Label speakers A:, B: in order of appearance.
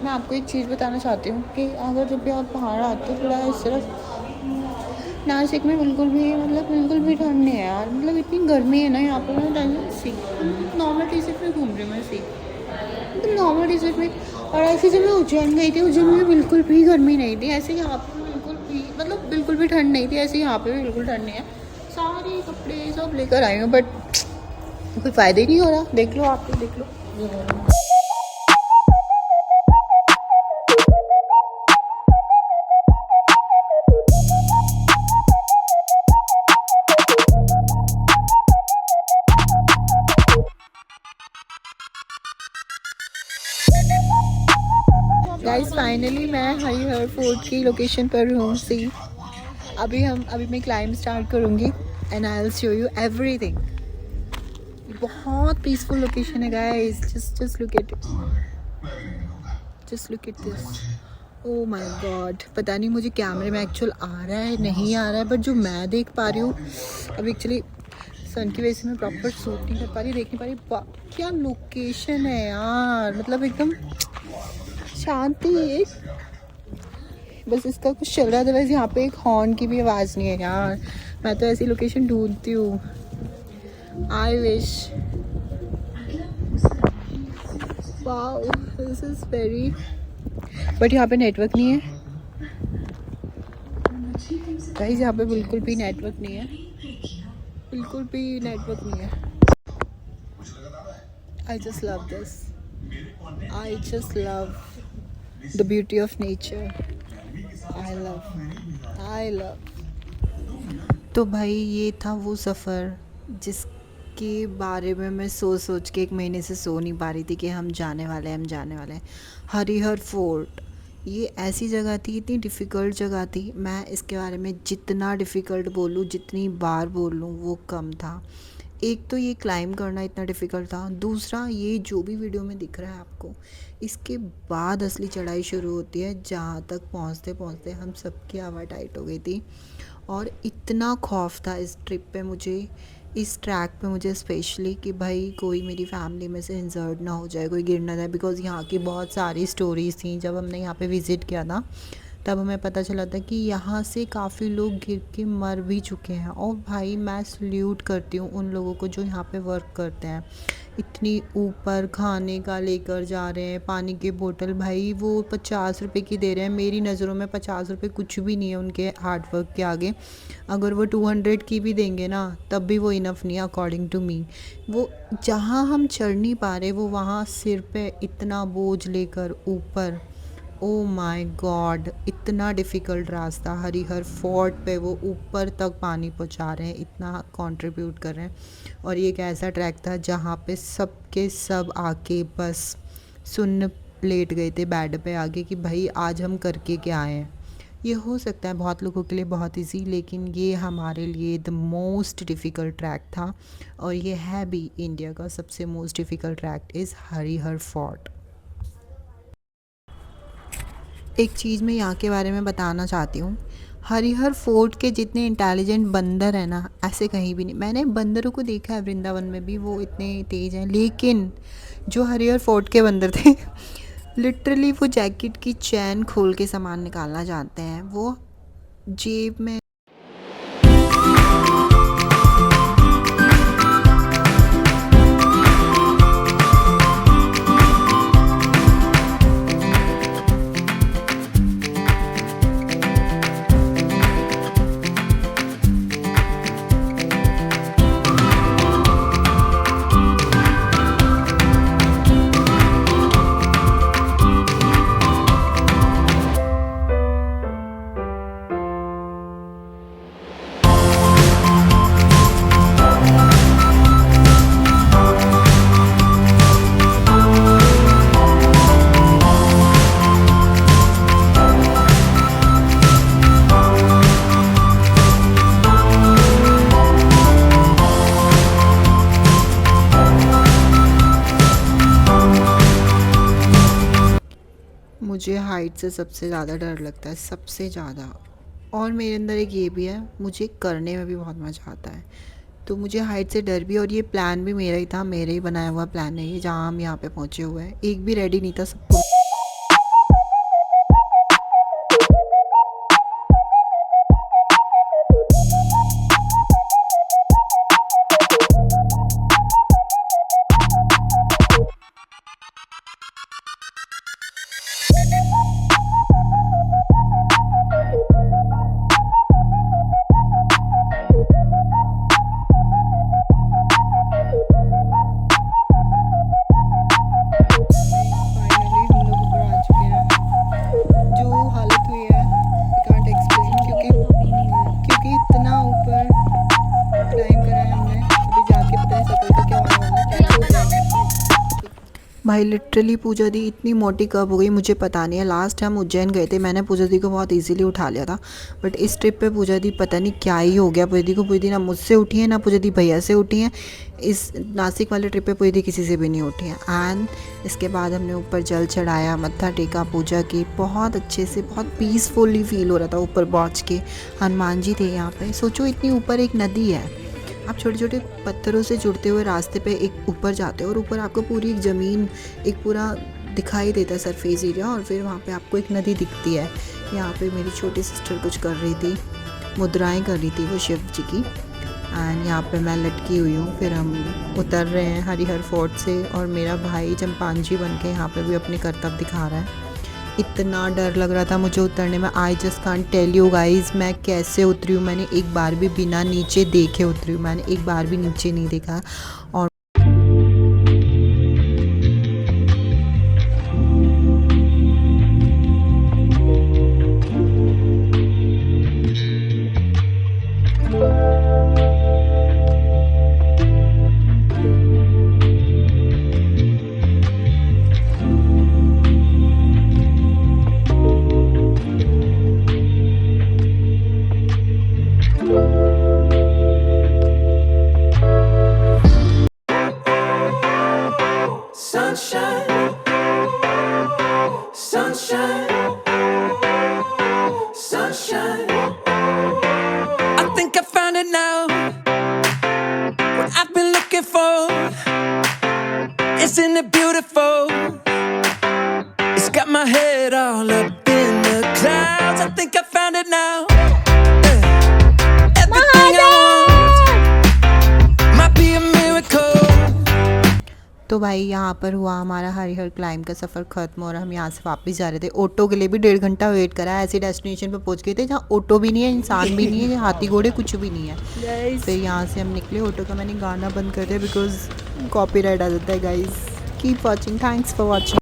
A: मैं आपको एक चीज़ बताना चाहती हूँ कि अगर जब भी आप पहाड़ आते हो थोड़ा इस तरफ नासिक में बिल्कुल भी ठंड नहीं है यार। मतलब इतनी गर्मी है ना यहाँ पर। मैं सी नॉर्मल टी शर्ट में घूम रही हूँ। मैं सी मतलब नॉर्मल टी शर्ट में। और ऐसे जब मैं उज्जैन गई थी, उज्जैन में बिल्कुल भी गर्मी नहीं थी। ऐसे यहाँ पर बिल्कुल भी मतलब बिल्कुल भी ठंड नहीं थी। ऐसे यहाँ पे भी बिल्कुल ठंड नहीं है। सारे कपड़े सब लेकर आई हूँ बट कोई फ़ायदा ही नहीं हो रहा। देख लो, आप भी देख लो। गाइस फाइनली मैं हरिहर फोर्ट की लोकेशन पर हूँ। सी अभी मैं क्लाइंब स्टार्ट करूँगी and I will show you everything. बहुत पीसफुल लोकेशन है guys. Just look at this. Oh my God, पता नहीं मुझे कैमरे में एक्चुअल आ रहा है नहीं आ रहा है, बट जो मैं देख पा रही हूँ अब एक्चुअली सन की वजह से मैं प्रॉपर शूट नहीं कर पा रही, देख नहीं पा रही। क्या लोकेशन है यार, मतलब एकदम शांति है। बस इसका कुछ चल रहा है, अदरवाइज यहाँ पे एक हॉर्न की भी आवाज़ नहीं है यार। मैं तो ऐसी लोकेशन ढूंढती हूँ। I wish. Wow, this is very, but यहाँ पे नेटवर्क नहीं है गाइस। यहाँ पे बिल्कुल भी नेटवर्क नहीं है, बिल्कुल भी नेटवर्क नहीं है। I just love this. I just love the beauty of nature. I love. तो भाई ये था वो सफ़र जिसके बारे में मैं सोच के 1 महीने से सो नहीं पा रही थी कि हम जाने वाले हैं। हरिहर फोर्ट, ये ऐसी जगह थी, इतनी डिफ़िकल्ट जगह थी। मैं इसके बारे में जितना डिफ़िकल्ट बोलूँ, जितनी बार बोल लूँ वो कम था। एक तो ये क्लाइंब करना इतना डिफ़िकल्ट था, दूसरा ये जो भी वीडियो में दिख रहा है आपको, इसके बाद असली चढ़ाई शुरू होती है, जहाँ तक पहुँचते पहुँचते हम सबकी हवा टाइट हो गई थी। और इतना खौफ था इस ट्रिप पे मुझे, इस ट्रैक पे मुझे स्पेशली, कि भाई कोई मेरी फैमिली में से इंजर्ड ना हो जाए, कोई गिर ना जाए। बिकॉज़ यहाँ की बहुत सारी स्टोरीज़ थी। जब हमने यहाँ पे विज़िट किया था तब हमें पता चला था कि यहाँ से काफ़ी लोग गिर के मर भी चुके हैं। और भाई मैं सल्यूट करती हूँ उन लोगों को जो यहाँ पे वर्क करते हैं। इतनी ऊपर खाने का लेकर जा रहे हैं, पानी की बोतल भाई वो 50 रुपए की दे रहे हैं। मेरी नज़रों में 50 रुपए कुछ भी नहीं है उनके हार्ड वर्क के आगे। अगर वो 200 की भी देंगे ना तब भी वो इनफ नहीं है अकॉर्डिंग टू मी। वो जहाँ हम चढ़ नहीं पा रहे, वो वहाँ सिर पे इतना बोझ लेकर ऊपर, ओ माय गॉड, इतना डिफ़िकल्ट रास्ता। हरिहर फोर्ट पे वो ऊपर तक पानी पहुंचा रहे हैं, इतना कंट्रीब्यूट कर रहे हैं। और ये एक ऐसा ट्रैक था जहाँ पे सब के सब आके बस सुन लेट गए थे बेड पे आगे कि भाई आज हम करके क्या आए हैं। ये हो सकता है बहुत लोगों के लिए बहुत इजी, लेकिन ये हमारे लिए द मोस्ट डिफ़िकल्ट ट्रैक था। और ये है भी इंडिया का सबसे most difficult track is Harihar fort. एक चीज़ मैं यहाँ के बारे में बताना चाहती हूँ, हरिहर फोर्ट के जितने इंटेलिजेंट बंदर हैं ना, ऐसे कहीं भी नहीं। मैंने बंदरों को देखा है वृंदावन में भी, वो इतने तेज़ हैं, लेकिन जो हरिहर फोर्ट के बंदर थे लिटरली वो जैकेट की चैन खोल के सामान निकालना चाहते हैं, वो जेब में। मुझे हाइट से सबसे ज़्यादा डर लगता है, सबसे ज़्यादा। और मेरे अंदर एक ये भी है, मुझे करने में भी बहुत मज़ा आता है। तो मुझे हाइट से डर भी, और ये प्लान भी मेरा ही था, मेरे ही बनाया हुआ प्लान है ये, जहाँ हम यहाँ पे पहुँचे हुए हैं। एक भी रेडी नहीं था, सबको भाई लिटरली पूजा दी इतनी मोटी कब हो गई मुझे पता नहीं है। लास्ट हम उज्जैन गए थे, मैंने पूजा दी को बहुत इजीली उठा लिया था, बट इस ट्रिप पे पूजा दी पता नहीं क्या ही हो गया। पूजा दी ना मुझसे उठी है ना पूजा दी भैया से उठी है। इस नासिक वाले ट्रिप पे पूजा दी किसी से भी नहीं उठी है। एंड इसके बाद हमने ऊपर जल चढ़ाया, मत्था टेका, पूजा की, बहुत अच्छे से, बहुत पीसफुली फील हो रहा था ऊपर पहुँच के। हनुमान जी थे यहाँ पे। सोचो इतनी ऊपर एक नदी है, आप छोटे छोटे पत्थरों से जुड़ते हुए रास्ते पे एक ऊपर जाते हो और ऊपर आपको पूरी एक ज़मीन, एक पूरा दिखाई देता है सरफेस एरिया, और फिर वहाँ पे आपको एक नदी दिखती है। यहाँ पे मेरी छोटी सिस्टर कुछ कर रही थी, मुद्राएं कर रही थी वो शिव जी की, एंड यहाँ पे मैं लटकी हुई हूँ। फिर हम उतर रहे हैं हरिहर फोर्ट से, और मेरा भाई चंपांजी बन के यहाँ पे भी अपने कर्तव्य दिखा रहा है। इतना डर लग रहा था मुझे उतरने में, I just can't tell you guys मैं कैसे उतरी हूँ। मैंने एक बार भी बिना नीचे देखे उतरी हूँ, मैंने एक बार भी नीचे नहीं देखा। और
B: Sunshine, sunshine, sunshine. I think I found it now. What I've been looking for. Isn't it beautiful? It's got my head all up in the clouds. I think I found it now. Everything I want might be a miracle.
A: तो भाई यहाँ पर हुआ हमारा Harihar climb का सफ़र ख़त्म, और हम यहाँ से वापस जा रहे थे। ऑटो के लिए भी 1.5 घंटा वेट करा, ऐसी डेस्टिनेशन पे पहुँच गए थे जहाँ ऑटो भी नहीं है, इंसान भी नहीं है, हाथी घोड़े कुछ भी नहीं है। फिर यहाँ से हम निकले। ऑटो का मैंने गाना बंद कर दिया बिकॉज कॉपीराइट आ जाता है guys. Keep watching, thanks for watching.